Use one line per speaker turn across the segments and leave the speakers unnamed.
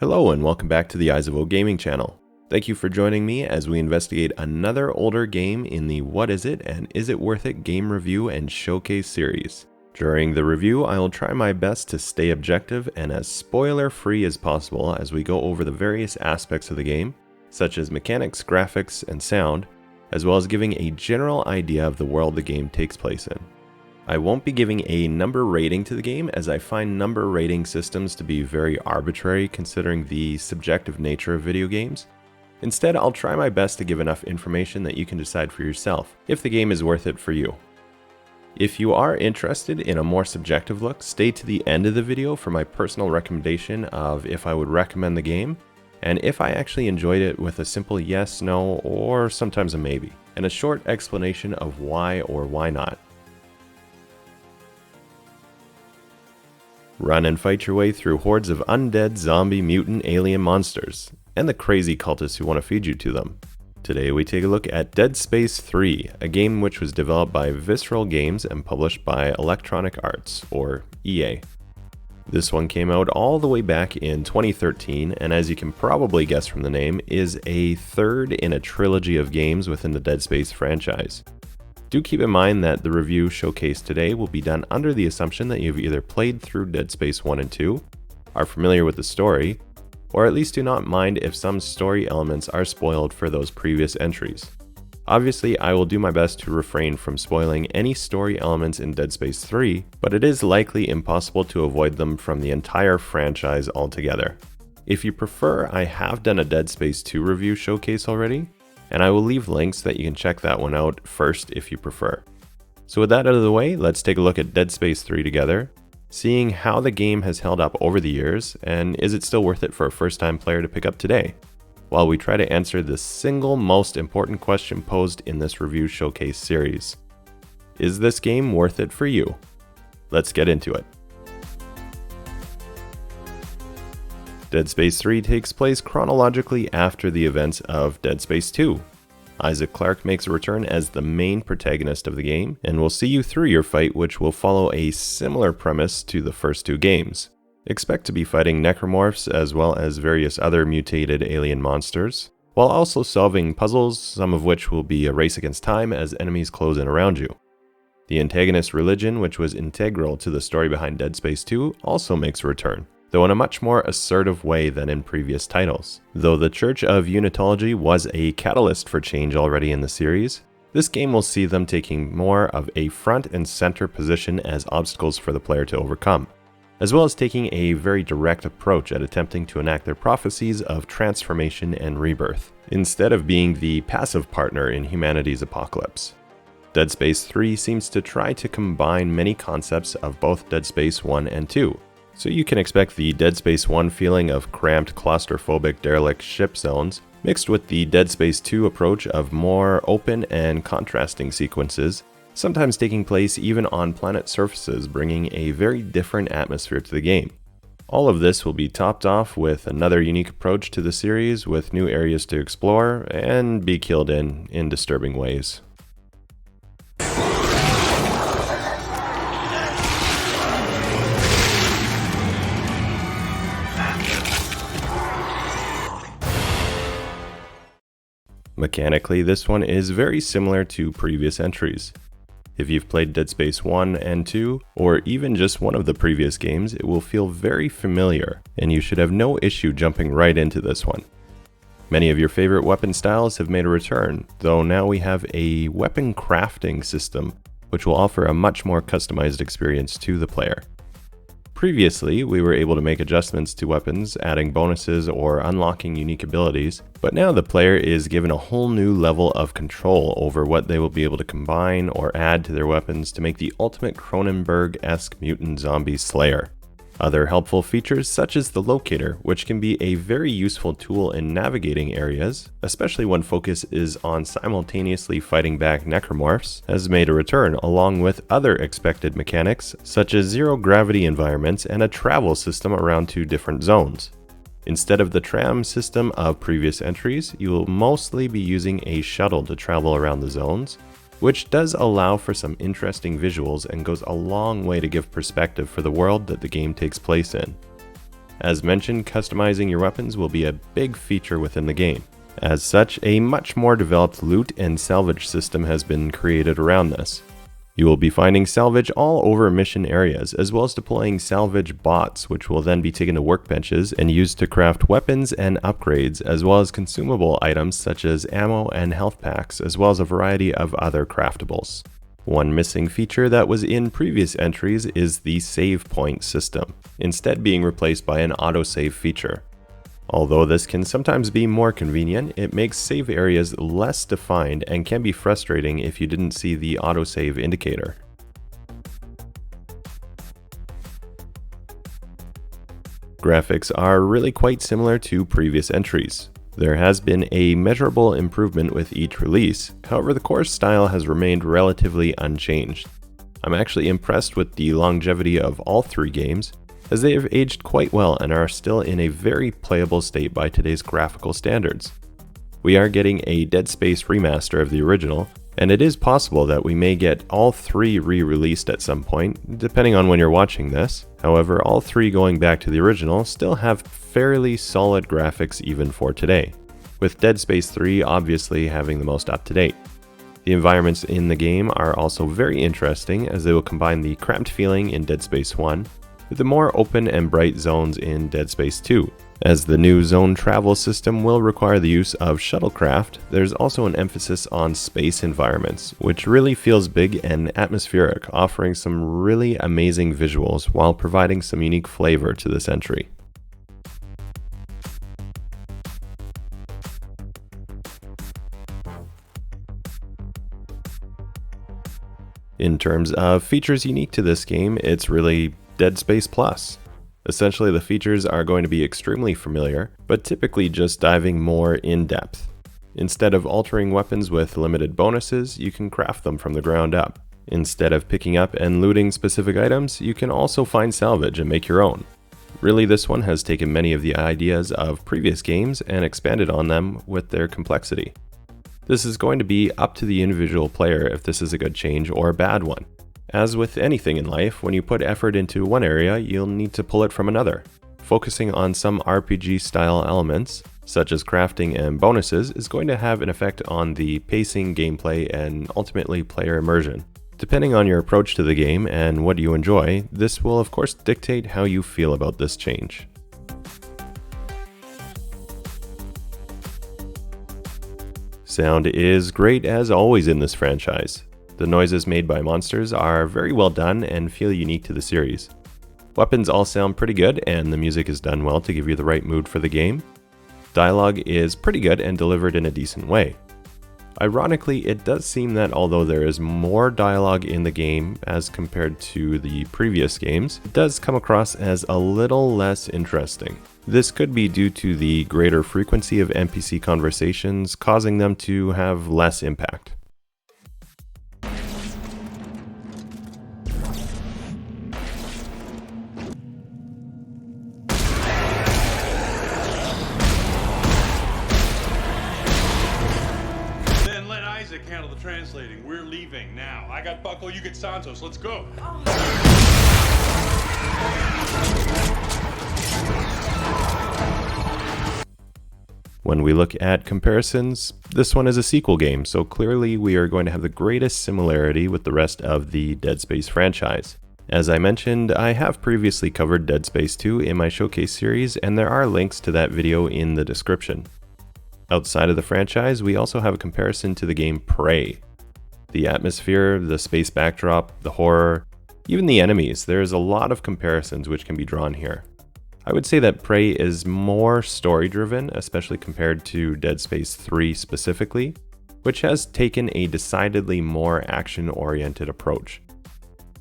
Hello and welcome back to the Eyes of O Gaming channel. Thank you for joining me as we investigate another older game in the What Is It and Is It Worth It game review and showcase series. During the review, I will try my best to stay objective and as spoiler-free as possible as we go over the various aspects of the game, such as mechanics, graphics, and sound, as well as giving a general idea of the world the game takes place in. I won't be giving a number rating to the game as I find number rating systems to be very arbitrary considering the subjective nature of video games. Instead, I'll try my best to give enough information that you can decide for yourself if the game is worth it for you. If you are interested in a more subjective look, stay to the end of the video for my personal recommendation of if I would recommend the game, and if I actually enjoyed it with a simple yes, no, or sometimes a maybe, and a short explanation of why or why not. Run and fight your way through hordes of undead, zombie, mutant, alien monsters, and the crazy cultists who want to feed you to them. Today we take a look at Dead Space 3, a game which was developed by Visceral Games and published by Electronic Arts, or EA. This one came out all the way back in 2013, and as you can probably guess from the name, is a third in a trilogy of games within the Dead Space franchise. Do keep in mind that the review showcased today will be done under the assumption that you've either played through Dead Space 1 and 2, are familiar with the story, or at least do not mind if some story elements are spoiled for those previous entries. Obviously, I will do my best to refrain from spoiling any story elements in Dead Space 3, but it is likely impossible to avoid them from the entire franchise altogether. If you prefer, I have done a Dead Space 2 review showcase already, and I will leave links that you can check that one out first if you prefer. So with that out of the way, let's take a look at Dead Space 3 together, seeing how the game has held up over the years, and is it still worth it for a first-time player to pick up today, while we try to answer the single most important question posed in this review showcase series. Is this game worth it for you? Let's get into it. Dead Space 3 takes place chronologically after the events of Dead Space 2. Isaac Clarke makes a return as the main protagonist of the game, and will see you through your fight, which will follow a similar premise to the first two games. Expect to be fighting necromorphs as well as various other mutated alien monsters, while also solving puzzles, some of which will be a race against time as enemies close in around you. The antagonist religion, which was integral to the story behind Dead Space 2, also makes a return, though in a much more assertive way than in previous titles. Though the Church of Unitology was a catalyst for change already in the series, this game will see them taking more of a front and center position as obstacles for the player to overcome, as well as taking a very direct approach at attempting to enact their prophecies of transformation and rebirth, instead of being the passive partner in humanity's apocalypse. Dead Space 3 seems to try to combine many concepts of both Dead Space 1 and 2, so you can expect the Dead Space 1 feeling of cramped, claustrophobic, derelict ship zones, mixed with the Dead Space 2 approach of more open and contrasting sequences, sometimes taking place even on planet surfaces, bringing a very different atmosphere to the game. All of this will be topped off with another unique approach to the series, with new areas to explore and be killed in disturbing ways. Mechanically, this one is very similar to previous entries. If you've played Dead Space 1 and 2, or even just one of the previous games, it will feel very familiar, and you should have no issue jumping right into this one. Many of your favorite weapon styles have made a return, though now we have a weapon crafting system, which will offer a much more customized experience to the player. Previously, we were able to make adjustments to weapons, adding bonuses or unlocking unique abilities, but now the player is given a whole new level of control over what they will be able to combine or add to their weapons to make the ultimate Cronenberg-esque mutant zombie slayer. Other helpful features such as the locator, which can be a very useful tool in navigating areas, especially when focus is on simultaneously fighting back necromorphs, has made a return along with other expected mechanics such as zero gravity environments and a travel system around two different zones. Instead of the tram system of previous entries, you will mostly be using a shuttle to travel around the zones, which does allow for some interesting visuals and goes a long way to give perspective for the world that the game takes place in. As mentioned, customizing your weapons will be a big feature within the game. As such, a much more developed loot and salvage system has been created around this. You will be finding salvage all over mission areas, as well as deploying salvage bots, which will then be taken to workbenches and used to craft weapons and upgrades, as well as consumable items such as ammo and health packs, as well as a variety of other craftables. One missing feature that was in previous entries is the save point system, instead being replaced by an autosave feature. Although this can sometimes be more convenient, it makes save areas less defined and can be frustrating if you didn't see the autosave indicator. Graphics are really quite similar to previous entries. There has been a measurable improvement with each release, however the core style has remained relatively unchanged. I'm actually impressed with the longevity of all three games, as they have aged quite well and are still in a very playable state by today's graphical standards. We are getting a Dead Space remaster of the original, and it is possible that we may get all three re-released at some point, depending on when you're watching this. However, all three going back to the original still have fairly solid graphics even for today, with Dead Space 3 obviously having the most up-to-date. The environments in the game are also very interesting, as they will combine the cramped feeling in Dead Space 1 with the more open and bright zones in Dead Space 2. As the new zone travel system will require the use of shuttlecraft, there's also an emphasis on space environments, which really feels big and atmospheric, offering some really amazing visuals while providing some unique flavor to this entry. In terms of features unique to this game, it's really Dead Space Plus. Essentially, the features are going to be extremely familiar, but typically just diving more in depth. Instead of altering weapons with limited bonuses, you can craft them from the ground up. Instead of picking up and looting specific items, you can also find salvage and make your own. Really, this one has taken many of the ideas of previous games and expanded on them with their complexity. This is going to be up to the individual player if this is a good change or a bad one. As with anything in life, when you put effort into one area, you'll need to pull it from another. Focusing on some RPG-style elements, such as crafting and bonuses, is going to have an effect on the pacing, gameplay, and ultimately player immersion. Depending on your approach to the game and what you enjoy, this will of course dictate how you feel about this change. Sound is great as always in this franchise. The noises made by monsters are very well done and feel unique to the series. Weapons all sound pretty good, and the music is done well to give you the right mood for the game. Dialogue is pretty good and delivered in a decent way. Ironically, it does seem that although there is more dialogue in the game as compared to the previous games, it does come across as a little less interesting. This could be due to the greater frequency of NPC conversations, causing them to have less impact.
Handle the translating. We're leaving now. I got Buckle, you get Santos. Let's go.
When we look at comparisons, this one is a sequel game, so clearly we are going to have the greatest similarity with the rest of the Dead Space franchise. As I mentioned, I have previously covered Dead Space 2 in my showcase series, and there are links to that video in the description. Outside of the franchise, we also have a comparison to the game Prey. The atmosphere, the space backdrop, the horror, even the enemies, there is a lot of comparisons which can be drawn here. I would say that Prey is more story-driven, especially compared to Dead Space 3 specifically, which has taken a decidedly more action-oriented approach.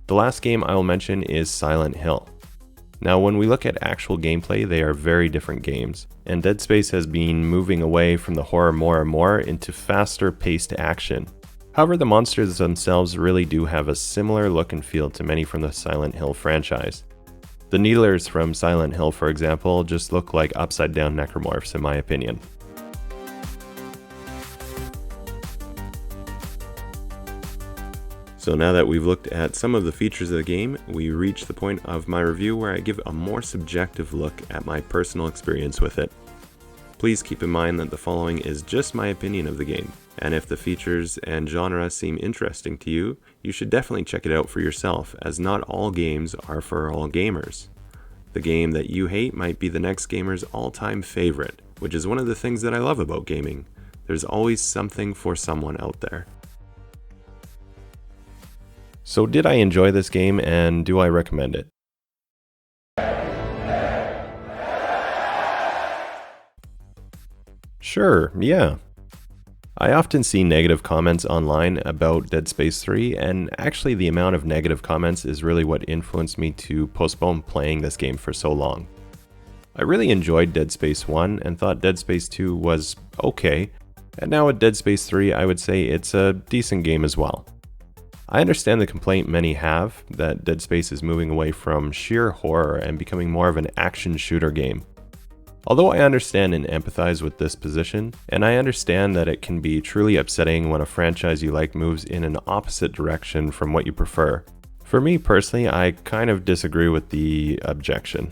The last game I will mention is Silent Hill. Now, when we look at actual gameplay, they are very different games, and Dead Space has been moving away from the horror more and more into faster paced action. However, the monsters themselves really do have a similar look and feel to many from the Silent Hill franchise. The Needlers from Silent Hill, for example, just look like upside down necromorphs in my opinion. So now that we've looked at some of the features of the game, we reach the point of my review where I give a more subjective look at my personal experience with it. Please keep in mind that the following is just my opinion of the game, and if the features and genre seem interesting to you, you should definitely check it out for yourself, as not all games are for all gamers. The game that you hate might be the next gamer's all-time favorite, which is one of the things that I love about gaming. There's always something for someone out there. So did I enjoy this game, and do I recommend it? Sure, yeah. I often see negative comments online about Dead Space 3, and actually the amount of negative comments is really what influenced me to postpone playing this game for so long. I really enjoyed Dead Space 1 and thought Dead Space 2 was okay, and now with Dead Space 3 I would say it's a decent game as well. I understand the complaint many have, that Dead Space is moving away from sheer horror and becoming more of an action shooter game. Although I understand and empathize with this position, and I understand that it can be truly upsetting when a franchise you like moves in an opposite direction from what you prefer. For me personally, I kind of disagree with the objection.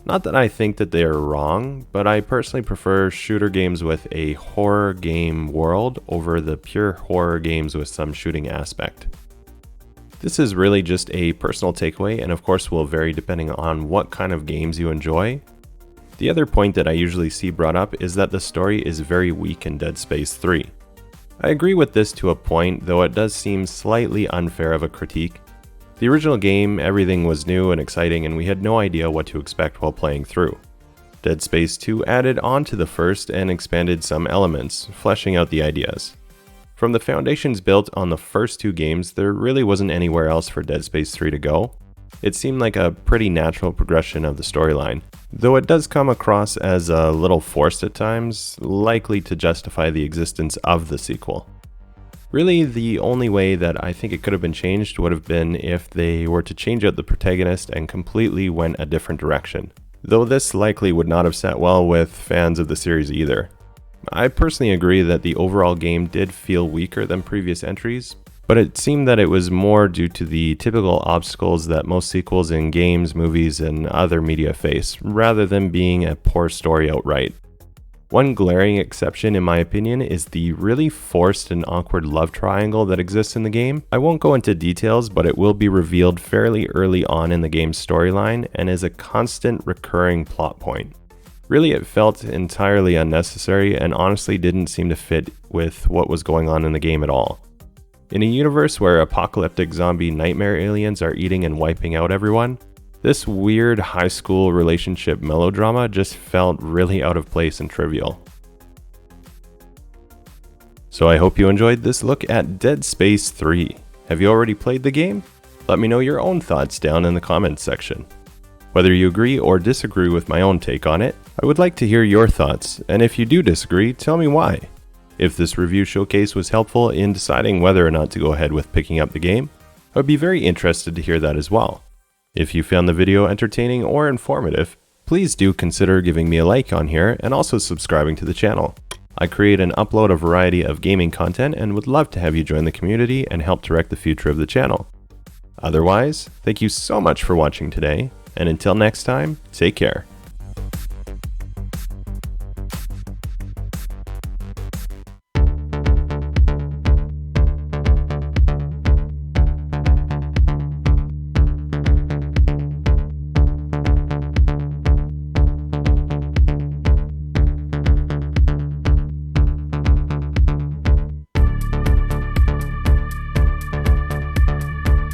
Not that I think that they are wrong, but I personally prefer shooter games with a horror game world over the pure horror games with some shooting aspect. This is really just a personal takeaway, and of course will vary depending on what kind of games you enjoy. The other point that I usually see brought up is that the story is very weak in Dead Space 3. I agree with this to a point, though it does seem slightly unfair of a critique. The original game, everything was new and exciting, and we had no idea what to expect while playing through. Dead Space 2 added on to the first and expanded some elements, fleshing out the ideas. From the foundations built on the first two games, there really wasn't anywhere else for Dead Space 3 to go. It seemed like a pretty natural progression of the storyline, though it does come across as a little forced at times, likely to justify the existence of the sequel. Really, the only way that I think it could have been changed would have been if they were to change out the protagonist and completely went a different direction, though this likely would not have sat well with fans of the series either. I personally agree that the overall game did feel weaker than previous entries, but it seemed that it was more due to the typical obstacles that most sequels in games, movies, and other media face, rather than being a poor story outright. One glaring exception in my opinion is the really forced and awkward love triangle that exists in the game. I won't go into details, but it will be revealed fairly early on in the game's storyline and is a constant recurring plot point. Really, it felt entirely unnecessary and honestly didn't seem to fit with what was going on in the game at all. In a universe where apocalyptic zombie nightmare aliens are eating and wiping out everyone, this weird high school relationship melodrama just felt really out of place and trivial. So I hope you enjoyed this look at Dead Space 3. Have you already played the game? Let me know your own thoughts down in the comments section. Whether you agree or disagree with my own take on it, I would like to hear your thoughts, and if you do disagree, tell me why. If this review showcase was helpful in deciding whether or not to go ahead with picking up the game, I would be very interested to hear that as well. If you found the video entertaining or informative, please do consider giving me a like on here and also subscribing to the channel. I create and upload a variety of gaming content and would love to have you join the community and help direct the future of the channel. Otherwise, thank you so much for watching today, and until next time, take care.